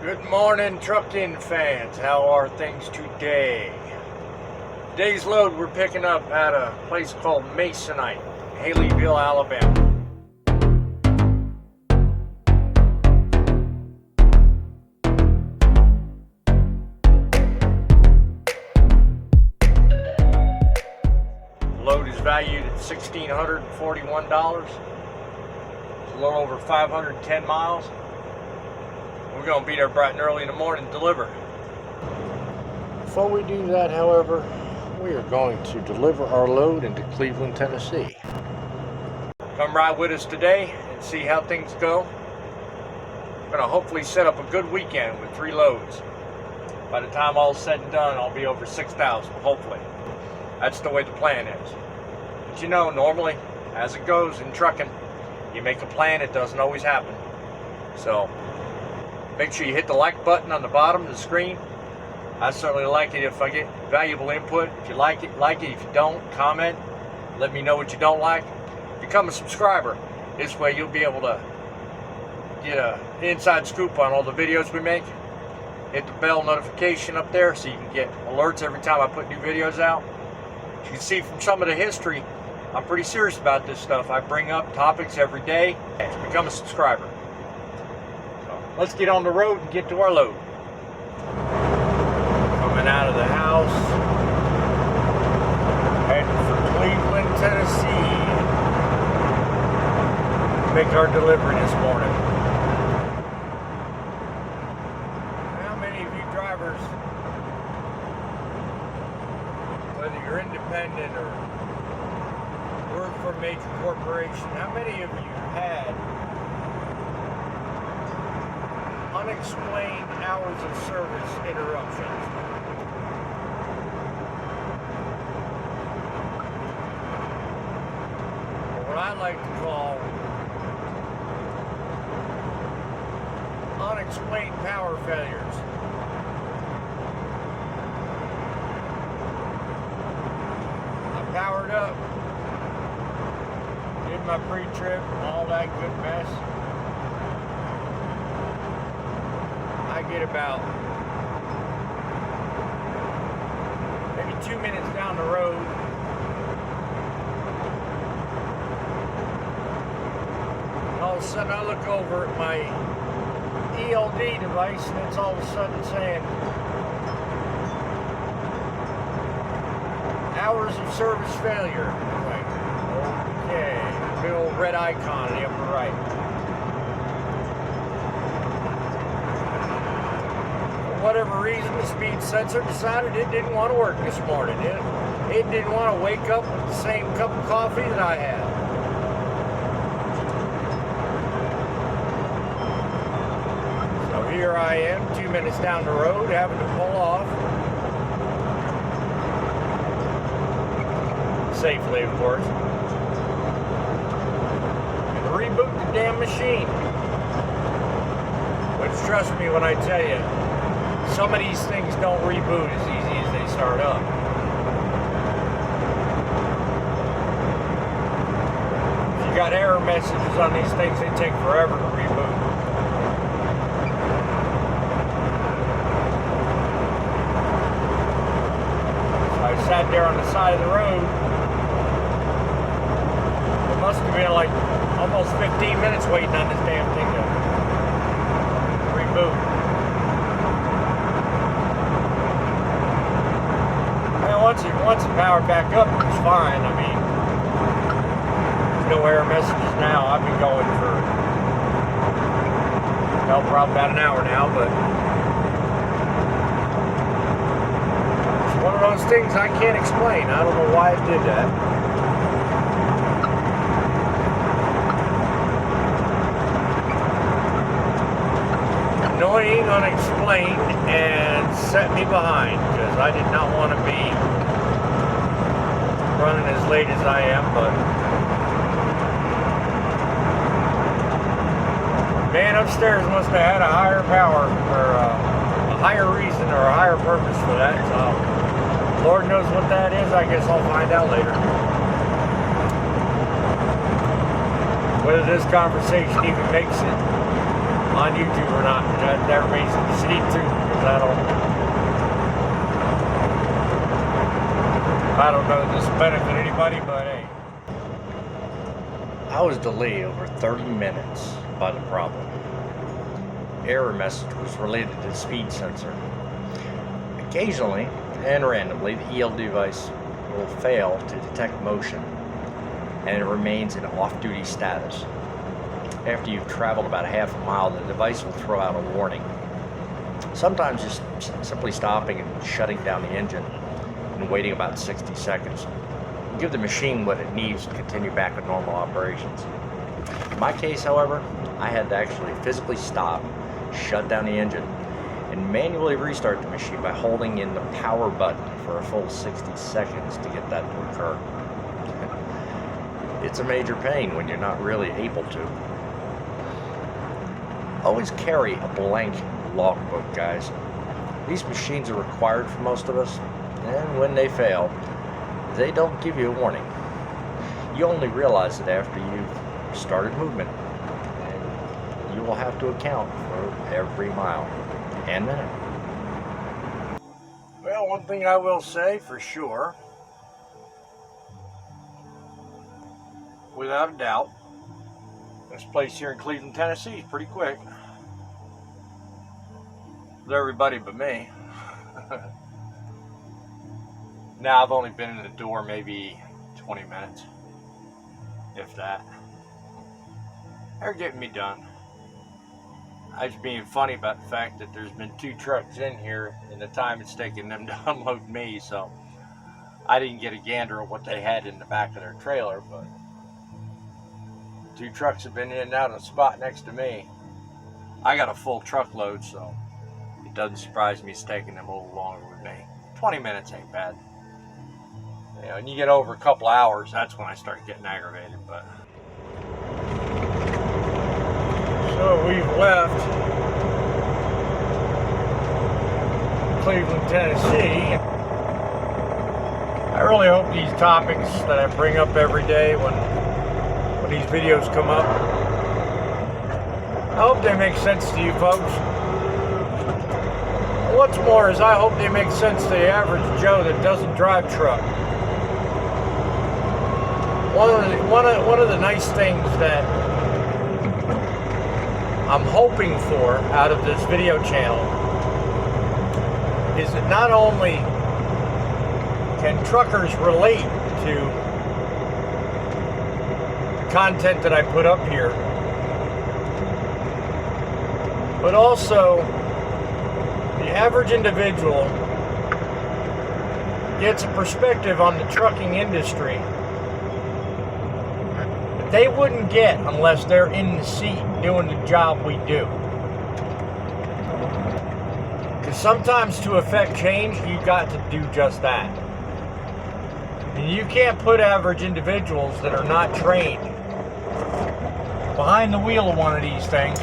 Good morning, trucking fans. How are things today? Today's load we're picking up at a place called Masonite, Haleyville, Alabama. The load is valued at $1,641. It's a little over 510 miles. We're going to be there bright and early in the morning to deliver. Before we do that, however, we are going to deliver our load into Cleveland, Tennessee. Come ride with us today and see how things go. We're going to hopefully set up a good weekend with 3 loads. By the time all is said and done, I'll be over 6,000, hopefully. That's the way the plan is. But you know, normally, as it goes in trucking, you make a plan, it doesn't always happen. So, make sure you hit the like button on the bottom of the screen. I certainly like it if I get valuable input. If you like it, like it. If you don't, comment. Let me know what you don't like. Become a subscriber. This way you'll be able to get an inside scoop on all the videos we make. Hit the bell notification up there so you can get alerts every time I put new videos out. As you can see from some of the history, I'm pretty serious about this stuff. I bring up topics every day. Become a subscriber. Let's get on the road and get to our load. Coming out of the house, heading for Cleveland, Tennessee. Make our delivery this morning. How many of you drivers, whether you're independent or work for a major corporation, how many of you had unexplained hours of service interruptions? Or what I like to call unexplained power failures. I powered up, did my pre-trip, all that good mess. I get about maybe 2 minutes down the road, and all of a sudden I look over at my ELD device and it's all of a sudden saying hours of service failure. I'm like, okay, big old red icon in the upper right. Whatever reason, the speed sensor decided it didn't want to work this morning. It didn't want to wake up with the same cup of coffee that I had. So here I am, 2 minutes down the road, having to pull off. Safely, of course. And reboot the damn machine. Which, trust me when I tell you, some of these things don't reboot as easy as they start up. If you got error messages on these things, they take forever to reboot. So I sat there on the side of the road. It must have been like almost 15 minutes waiting on this damn thing to reboot. Once it powered back up, it was fine. I mean, there's no error messages now. I've been going for, well, probably about an hour now, but it's one of those things I can't explain. I don't know why it did that. Annoying, unexplained, and set me behind because I did not want to be running as late as I am, but man upstairs must have had a higher power or a higher reason or a higher purpose for that. So Lord knows what that is. I guess I'll find out later. Whether this conversation even makes it on YouTube or not, that remains to be seen too, because I don't know if this will benefit anybody, but hey. I was delayed over 30 minutes by the problem. Error message was related to the speed sensor. Occasionally and randomly, the ELD device will fail to detect motion and it remains in off-duty status. After you've traveled about a half a mile, the device will throw out a warning. Sometimes just simply stopping and shutting down the engine and waiting about 60 seconds. Give the machine what it needs to continue back with normal operations. In my case, however, I had to actually physically stop, shut down the engine, and manually restart the machine by holding in the power button for a full 60 seconds to get that to occur. It's a major pain when you're not really able to. Always carry a blank logbook, guys. These machines are required for most of us, and when they fail, they don't give you a warning. You only realize it after you've started movement, and you will have to account for every mile and minute. Well, one thing I will say for sure, without a doubt, this place here in Cleveland, Tennessee is pretty quick. With everybody but me. Now I've only been in the door maybe 20 minutes, if that. They're getting me done. I was being funny about the fact that there's been 2 trucks in here in the time it's taken them to unload me, so I didn't get a gander at what they had in the back of their trailer, but 2 trucks have been in and out of the spot next to me. I got a full truckload, so it doesn't surprise me it's taking them a little longer with me. 20 minutes ain't bad. You know, and you get over a couple hours, that's when I start getting aggravated, but. So we've left Cleveland, Tennessee. I really hope these topics that I bring up every day when these videos come up, I hope they make sense to you folks. What's more is I hope they make sense to the average Joe that doesn't drive truck. One of the nice things that I'm hoping for out of this video channel is that not only can truckers relate to the content that I put up here, but also the average individual gets a perspective on the trucking industry they wouldn't get unless they're in the seat doing the job we do. Because sometimes to affect change, you've got to do just that. And you can't put average individuals that are not trained behind the wheel of one of these things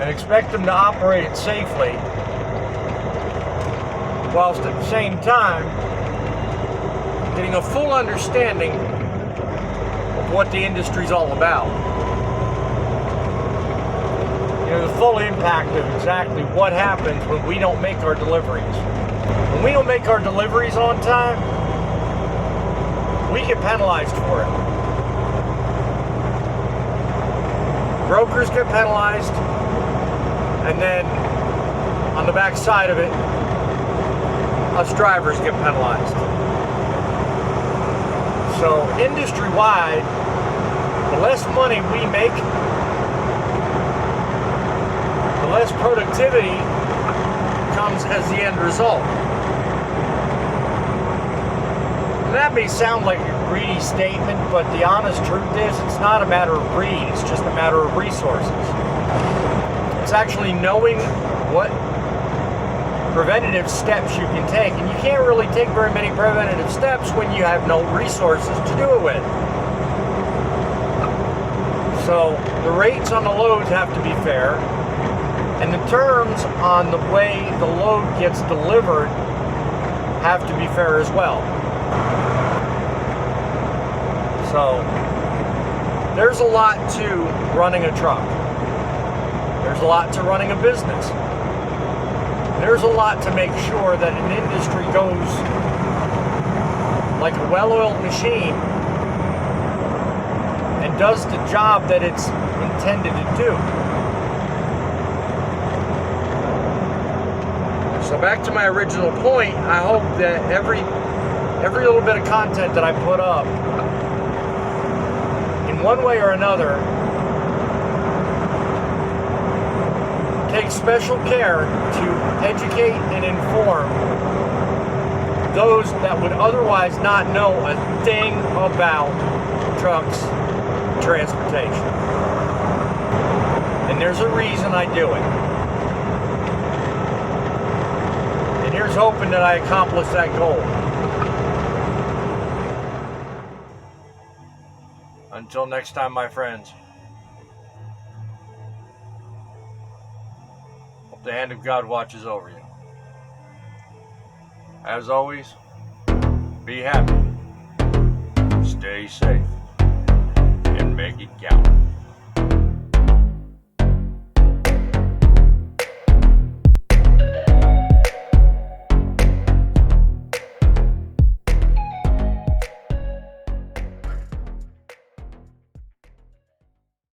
and expect them to operate it safely, whilst at the same time getting a full understanding what the industry's all about. You know, the full impact of exactly what happens when we don't make our deliveries. When we don't make our deliveries on time, we get penalized for it. Brokers get penalized, and then on the back side of it, us drivers get penalized. So industry-wide, the less money we make, the less productivity comes as the end result. And that may sound like a greedy statement, but the honest truth is it's not a matter of greed, it's just a matter of resources. It's actually knowing what preventative steps you can take, and you can't really take very many preventative steps when you have no resources to do it with. So the rates on the loads have to be fair, and the terms on the way the load gets delivered have to be fair as well. So there's a lot to running a truck. There's a lot to running a business. There's a lot to make sure that an industry goes like a well-oiled machine and does the job that it's intended to do. So back to my original point, I hope that every little bit of content that I put up, in one way or another, takes special care to educate and inform those that would otherwise not know a thing about trucks, transportation. And there's a reason I do it. And here's hoping that I accomplish that goal. Until next time, my friends. Hope the hand of God watches over you. As always, be happy, stay safe, and make it count.